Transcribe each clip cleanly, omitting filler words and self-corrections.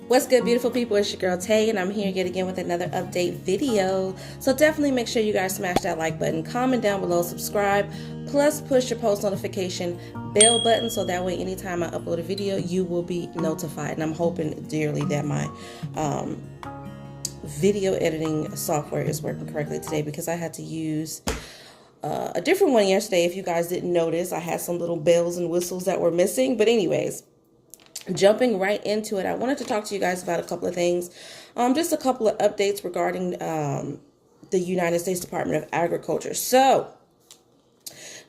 What's good, beautiful people? It's your girl Tay, and I'm here yet again with another update video. So definitely make sure you guys smash that like button, comment down below, subscribe, plus push your post notification bell button so that way anytime I upload a video, you will be notified. And I'm hoping dearly that my video editing software is working correctly today, because I had to use a different one yesterday. If you guys didn't notice, I had some little bells and whistles that were missing. But anyways, jumping right into it, I wanted to talk to you guys about a couple of things. Just a couple of updates regarding the United States Department of Agriculture. So,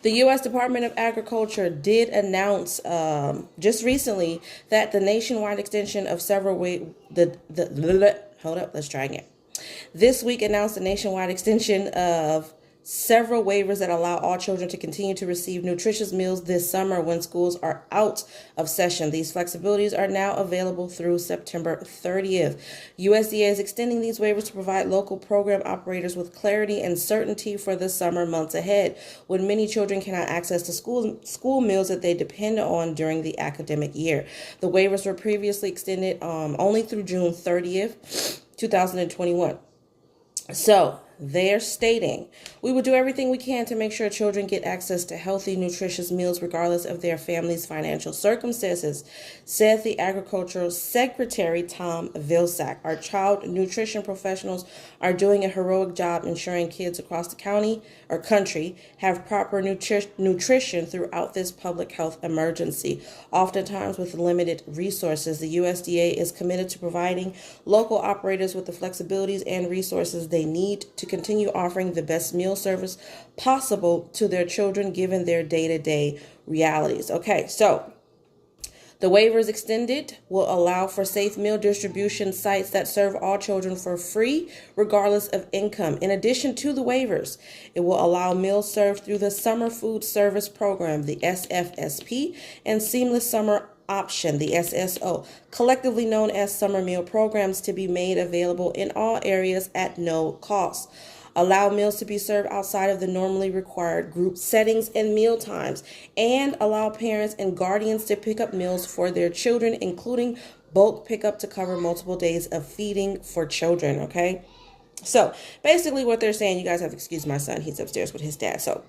the U.S. Department of Agriculture did announce just recently that the nationwide extension of several This week announced the nationwide extension of several waivers that allow all children to continue to receive nutritious meals this summer when schools are out of session. These flexibilities are now available through September 30th. USDA is extending these waivers to provide local program operators with clarity and certainty for the summer months ahead, when many children cannot access the school meals that they depend on during the academic year. The waivers were previously extended only through June 30th, 2021. So, they're stating, we will do everything we can to make sure children get access to healthy, nutritious meals regardless of their family's financial circumstances, said the Agricultural Secretary Tom Vilsack. Our child nutrition professionals are doing a heroic job ensuring kids across the county or country have proper nutrition throughout this public health emergency. Oftentimes with limited resources, the USDA is committed to providing local operators with the flexibilities and resources they need to continue offering the best meal service possible to their children given their day-to-day realities. Okay, so the waivers extended will allow for safe meal distribution sites that serve all children for free, regardless of income. In addition to the waivers, it will allow meals served through the Summer Food Service Program, the SFSP, and Seamless Summer Option, the SSO, collectively known as summer meal programs, to be made available in all areas at no cost. Allow meals to be served outside of the normally required group settings and meal times, and allow parents and guardians to pick up meals for their children, including bulk pickup to cover multiple days of feeding for children. Okay, so basically what they're saying, you guys have to excuse my son, he's upstairs with his dad, so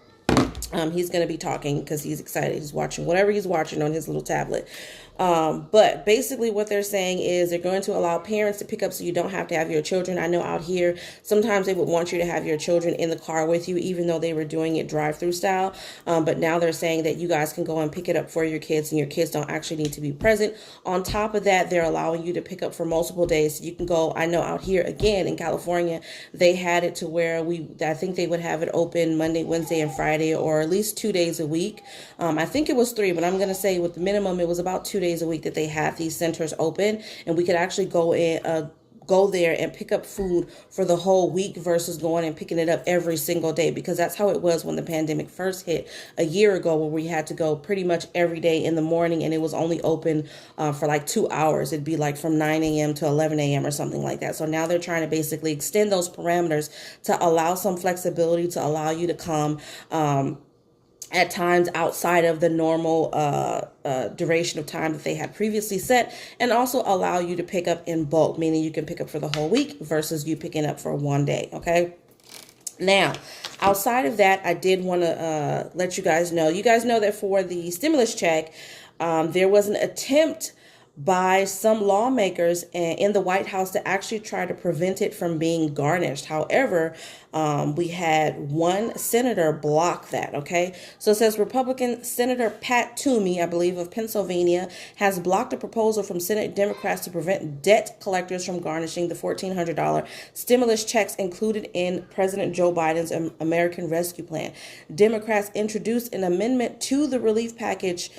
he's going to be talking because he's excited. He's watching whatever he's watching on his little tablet. But basically what they're saying is they're going to allow parents to pick up so you don't have to have your children. I know out here, sometimes they would want you to have your children in the car with you, even though they were doing it drive-through style. But now they're saying that you guys can go and pick it up for your kids, and your kids don't actually need to be present. On top of that, they're allowing you to pick up for multiple days. So you can go, I know out here, again, in California, they had it to where I think they would have it open Monday, Wednesday, and Friday, or at least 2 days a week. I think it was 3, but I'm going to say with the minimum, it was about 2 days a week that they have these centers open, and we could actually go there and pick up food for the whole week versus going and picking it up every single day, because that's how it was when the pandemic first hit a year ago, where we had to go pretty much every day in the morning, and it was only open for like 2 hours. It'd be like from 9 a.m. to 11 a.m. or something like that. So now they're trying to basically extend those parameters to allow some flexibility, to allow you to come at times outside of the normal duration of time that they had previously set, and also allow you to pick up in bulk, meaning you can pick up for the whole week versus you picking up for one day. Okay. Now, outside of that, I did want to let you guys know that for the stimulus check, there was an attempt by some lawmakers in the White House to actually try to prevent it from being garnished. However, we had one senator block that. Okay, so it says Republican Senator Pat Toomey, I believe, of Pennsylvania, has blocked a proposal from Senate Democrats to prevent debt collectors from garnishing the $1,400 stimulus checks included in President Joe Biden's American Rescue Plan. Democrats introduced an amendment to the relief package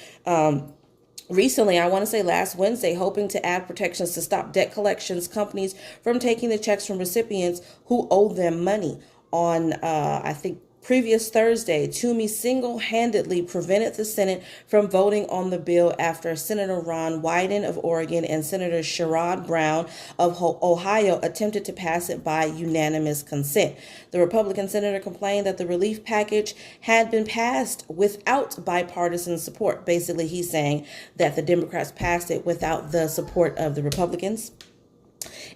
recently, I want to say last Wednesday, hoping to add protections to stop debt collections companies from taking the checks from recipients who owe them money on, I think, Previous Thursday, Toomey single-handedly prevented the Senate from voting on the bill after Senator Ron Wyden of Oregon and Senator Sherrod Brown of Ohio attempted to pass it by unanimous consent. The Republican senator complained that the relief package had been passed without bipartisan support. Basically, he's saying that the Democrats passed it without the support of the Republicans,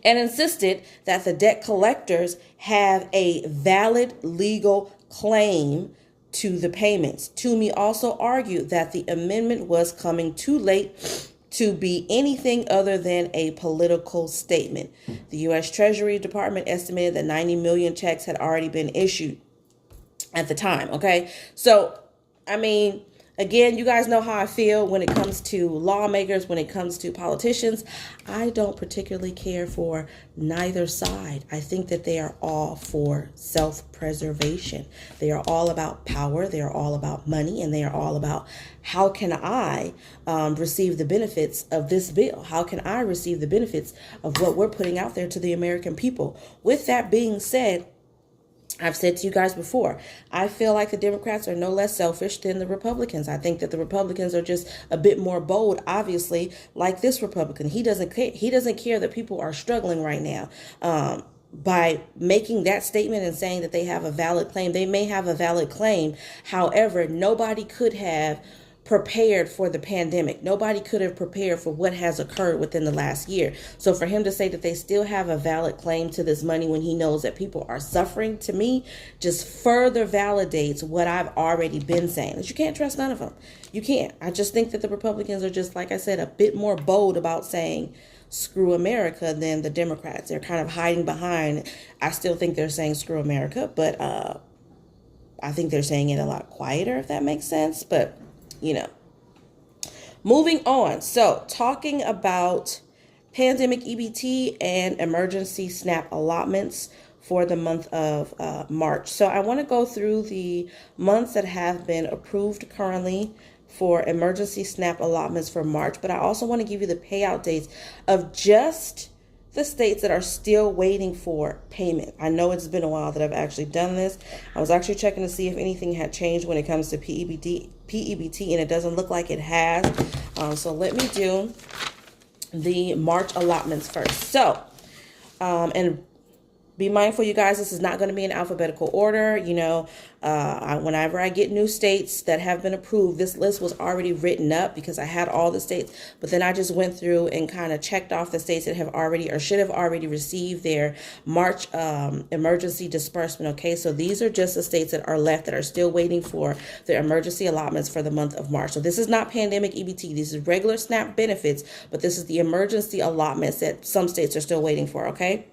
and insisted that the debt collectors have a valid legal claim to the payments. Toomey also argued that the amendment was coming too late to be anything other than a political statement. The U.S. Treasury Department estimated that 90 million checks had already been issued at the time. Okay, so I mean, again, you guys know how I feel when it comes to lawmakers, when it comes to politicians. I don't particularly care for neither side. I think that they are all for self-preservation. They are all about power. They are all about money. And they are all about, how can I receive the benefits of this bill? How can I receive the benefits of what we're putting out there to the American people? With that being said, I've said to you guys before, I feel like the Democrats are no less selfish than the Republicans. I think that the Republicans are just a bit more bold, obviously, like this Republican. He doesn't care that people are struggling right now. By making that statement and saying that they have a valid claim, they may have a valid claim. However, nobody could have prepared for the pandemic. Nobody could have prepared for what has occurred within the last year. So for him to say that they still have a valid claim to this money when he knows that people are suffering, to me, just further validates what I've already been saying, that you can't trust none of them. You can't. I just think that the Republicans are just, like I said, a bit more bold about saying screw America than the Democrats. They're kind of hiding behind, I still think they're saying screw America, but I think they're saying it a lot quieter, if that makes sense. But you know, moving on. So talking about pandemic EBT and emergency SNAP allotments for the month of March. So I want to go through the months that have been approved currently for emergency SNAP allotments for March, but I also want to give you the payout dates of just the states that are still waiting for payment. I know it's been a while that I've actually done this. I was actually checking to see if anything had changed when it comes to PEBT, and it doesn't look like it has. So let me do the March allotments first. So, and be mindful, you guys, this is not going to be in alphabetical order. You know, whenever I get new states that have been approved, this list was already written up because I had all the states, but then I just went through and kind of checked off the states that have already or should have already received their March emergency disbursement. Okay, so these are just the states that are left that are still waiting for their emergency allotments for the month of March. So this is not pandemic EBT. This is regular SNAP benefits, but this is the emergency allotments that some states are still waiting for. Okay.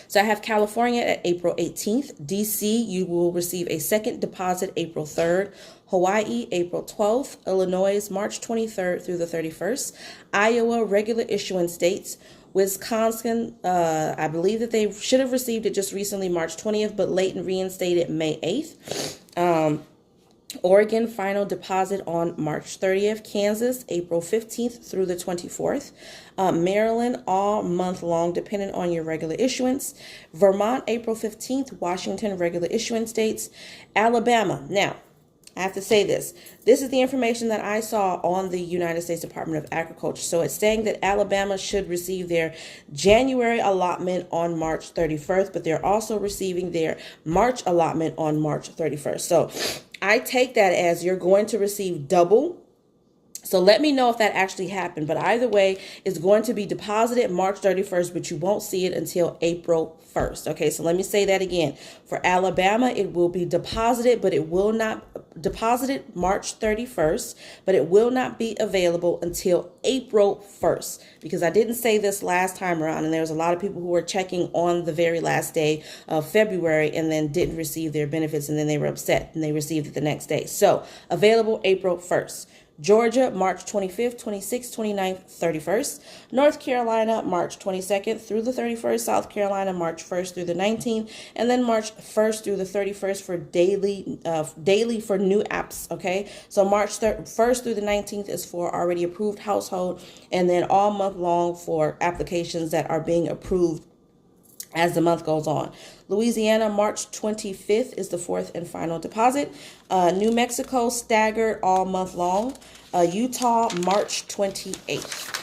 So I have California at April 18th. DC, you will receive a second deposit April 3rd. Hawaii, April 12th. Illinois, March 23rd through the 31st. Iowa, regular issuance dates. Wisconsin, I believe that they should have received it just recently, March 20th, but late and reinstated May 8th. Oregon, final deposit on March 30th. Kansas, April 15th through the 24th. Maryland, all month long, depending on your regular issuance. Vermont, April 15th. Washington, regular issuance dates. Alabama. Now, I have to say this. This is the information that I saw on the United States Department of Agriculture. So it's saying that Alabama should receive their January allotment on March 31st, but they're also receiving their March allotment on March 31st. So I take that as you're going to receive double. So let me know if that actually happened. But either way, it's going to be deposited March 31st, but you won't see it until April 1st. Okay, so let me say that again. For Alabama, it will be deposited, but it will not deposited March 31st, but it will not be available until April 1st, because I didn't say this last time around, and there was a lot of people who were checking on the very last day of February and then didn't receive their benefits, and then they were upset and they received it the next day. So available April 1st. Georgia, March 25th, 26th, 29th, 31st. North Carolina, March 22nd through the 31st. South Carolina, March 1st through the 19th. And then March 1st through the 31st for daily for new apps, okay? So March 1st through the 19th is for already approved household. And then all month long for applications that are being approved as the month goes on. Louisiana, March 25th is the fourth and final deposit. New Mexico, staggered all month long. Utah, March 28th.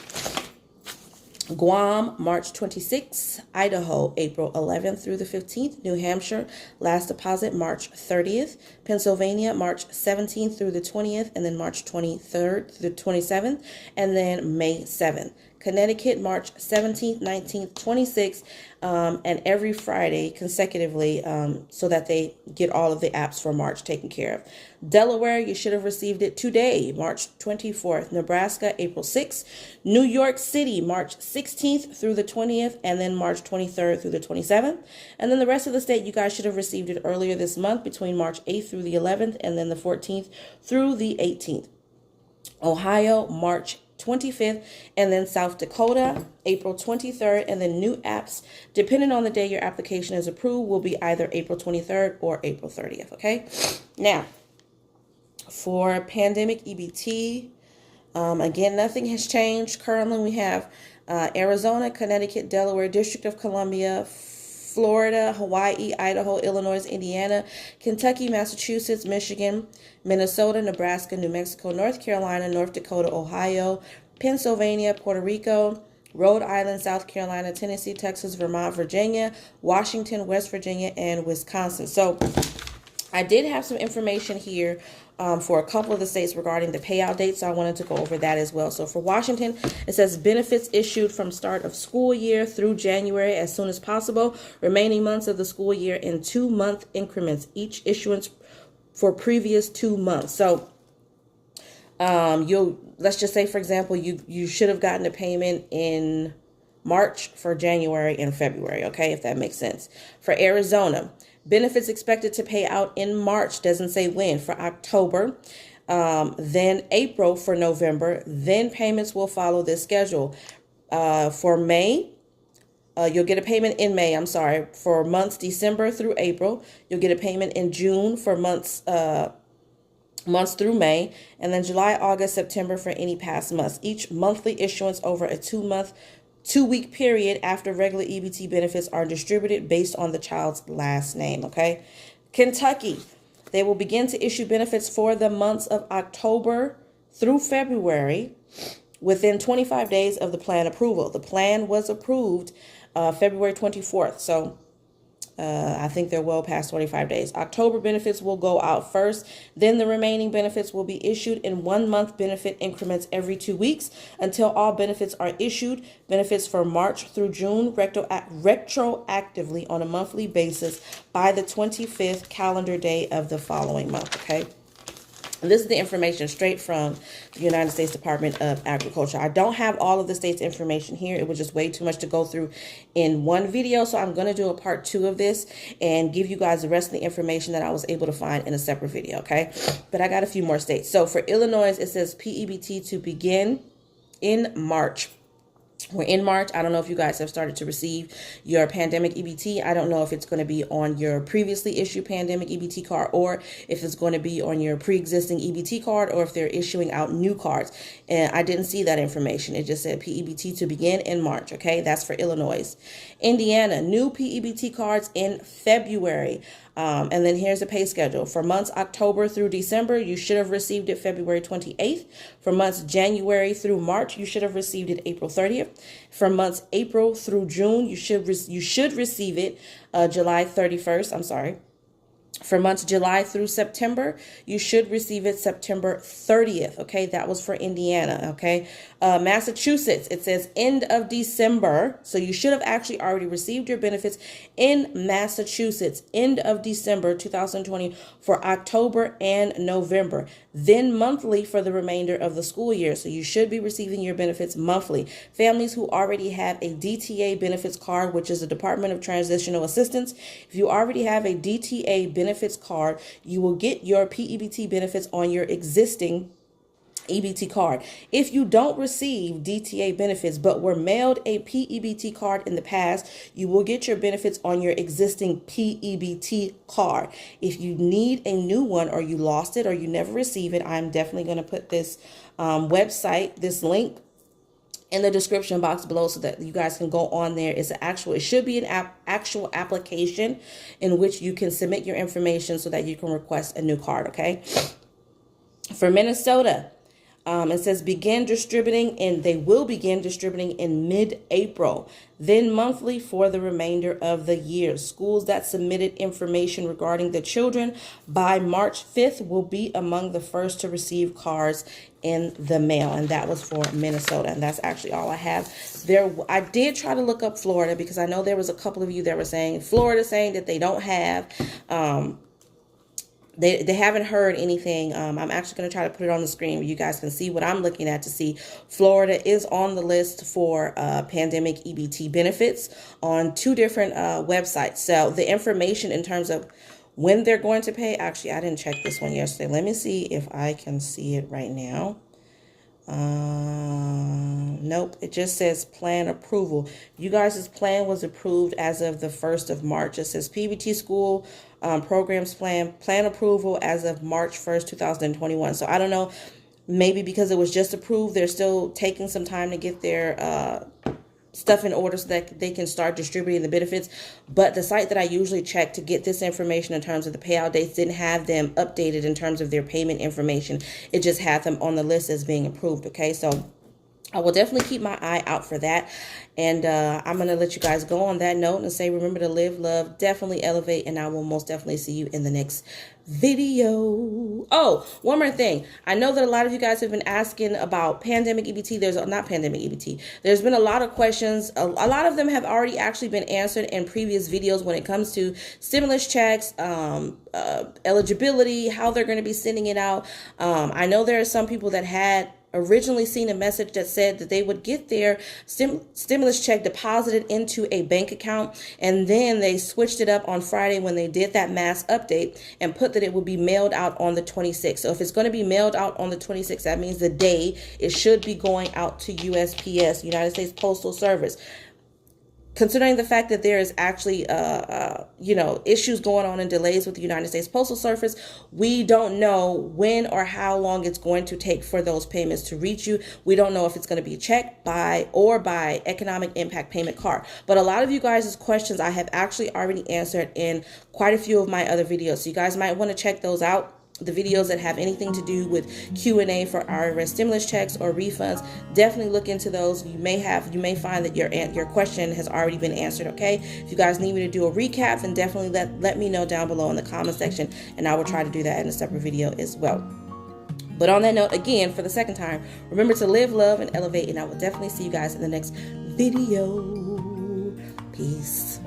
Guam, March 26th. Idaho, April 11th through the 15th. New Hampshire, last deposit, March 30th. Pennsylvania, March 17th through the 20th, and then March 23rd through the 27th, and then May 7th. Connecticut, March 17th, 19th, 26th, and every Friday consecutively, so that they get all of the apps for March taken care of. Delaware, you should have received it today, March 24th. Nebraska, April 6th. New York City, March 16th through the 20th, and then March 23rd through the 27th. And then the rest of the state, you guys should have received it earlier this month between March 8th through the 11th, and then the 14th through the 18th. Ohio, March 25th, and then South Dakota, April 23rd, and then new apps, depending on the day your application is approved, will be either April 23rd or April 30th, okay? Now, for pandemic EBT, again, nothing has changed. Currently, we have Arizona, Connecticut, Delaware, District of Columbia, Florida, Hawaii, Idaho, Illinois, Indiana, Kentucky, Massachusetts, Michigan, Minnesota, Nebraska, New Mexico, North Carolina, North Dakota, Ohio, Pennsylvania, Puerto Rico, Rhode Island, South Carolina, Tennessee, Texas, Vermont, Virginia, Washington, West Virginia, and Wisconsin. So I did have some information here for a couple of the states regarding the payout dates, so I wanted to go over that as well. So for Washington, it says benefits issued from start of school year through January as soon as possible, remaining months of the school year in 2-month increments, each issuance for previous 2 months. So let's just say, for example, you should have gotten a payment in March for January and February, okay, if that makes sense. For Arizona, benefits expected to pay out in March, doesn't say when, for October, then April for November, then payments will follow this schedule. For May, you'll get a payment in May, for months December through April. You'll get a payment in June for months through May, and then July, August, September for any past months. Each monthly issuance over a 2-week period after regular EBT benefits are distributed based on the child's last name, okay? Kentucky, they will begin to issue benefits for the months of October through February within 25 days of the plan approval. The plan was approved February 24th, so I think they're well past 25 days. October benefits will go out first. Then the remaining benefits will be issued in 1-month benefit increments every 2 weeks until all benefits are issued. Benefits for March through June retroactively on a monthly basis by the 25th calendar day of the following month, okay? And this is the information straight from the United States Department of Agriculture. I don't have all of the state's information here. It was just way too much to go through in one video. So I'm going to do a part 2 of this and give you guys the rest of the information that I was able to find in a separate video, okay? But I got a few more states. So for Illinois, it says PEBT to begin in March. We're in March. I don't know if you guys have started to receive your pandemic EBT. I don't know if it's going to be on your previously issued pandemic EBT card or if it's going to be on your pre-existing EBT card or if they're issuing out new cards. And I didn't see that information. It just said PEBT to begin in March. Okay, that's for Illinois. Indiana, new PEBT cards in February. And then here's the pay schedule. For months October through December, you should have received it February 28th. For months January through March, you should have received it April 30th. For months April through June, you should receive it July 31st. For months July through September, you should receive it September 30th. Okay, that was for Indiana. Okay, Massachusetts, it says end of December. So you should have actually already received your benefits in Massachusetts, end of December 2020 for October and November. Then monthly for the remainder of the school year. So you should be receiving your benefits monthly. Families who already have a DTA benefits card, which is the Department of Transitional Assistance, if you already have a DTA benefits card, you will get your PEBT benefits on your existing EBT card. If you don't receive DTA benefits but were mailed a PEBT card in the past, you will get your benefits on your existing PEBT card. If you need a new one or you lost it or you never receive it, I'm definitely going to put this website, this link in the description box below so that you guys can go on there. It should be an actual application in which you can submit your information so that you can request a new card, okay? For Minnesota, it says begin distributing, and they will begin distributing in mid-April, then monthly for the remainder of the year. Schools that submitted information regarding the children by March 5th will be among the first to receive cards in the mail. And that was for Minnesota. And that's actually all I have there. I did try to look up Florida because I know there was a couple of you that were saying Florida, saying that they don't have, They haven't heard anything. I'm actually going to try to put it on the screen where you guys can see what I'm looking at to see. Florida is on the list for pandemic EBT benefits on 2 different websites. So the information in terms of when they're going to pay, actually, I didn't check this one yesterday. Let me see if I can see it right now. Nope, it just says plan approval. You guys' plan was approved as of the 1st of March. It says PBT school programs plan approval as of March 1st, 2021. So I don't know, maybe because it was just approved, they're still taking some time to get their stuff in order so that they can start distributing the benefits. But the site that I usually check to get this information in terms of the payout dates didn't have them updated in terms of their payment information. It just had them on the list as being approved. Okay, so I will definitely keep my eye out for that. And I'm going to let you guys go on that note and say, remember to live, love, definitely elevate, and I will most definitely see you in the next video. Oh, one more thing. I know that a lot of you guys have been asking about pandemic EBT. Not pandemic EBT. There's been a lot of questions. A lot of them have already actually been answered in previous videos when it comes to stimulus checks, eligibility, how they're going to be sending it out. I know there are some people that had originally seen a message that said that they would get their stimulus check deposited into a bank account, and then they switched it up on Friday when they did that mass update and put that it would be mailed out on the 26th. So if it's going to be mailed out on the 26th, that means the day it should be going out to USPS, United States Postal Service. Considering the fact that there is actually, issues going on and delays with the United States Postal Service, we don't know when or how long it's going to take for those payments to reach you. We don't know if it's going to be a check by economic impact payment card. But a lot of you guys' questions I have actually already answered in quite a few of my other videos. So you guys might want to check those out. The videos that have anything to do with Q&A for IRS stimulus checks or refunds, definitely look into those. You may find that your question has already been answered. Okay, if you guys need me to do a recap, then definitely let me know down below in the comment section, and I will try to do that in a separate video as well. But on that note, again, for the second time, remember to live, love, and elevate, and I will definitely see you guys in the next video. Peace.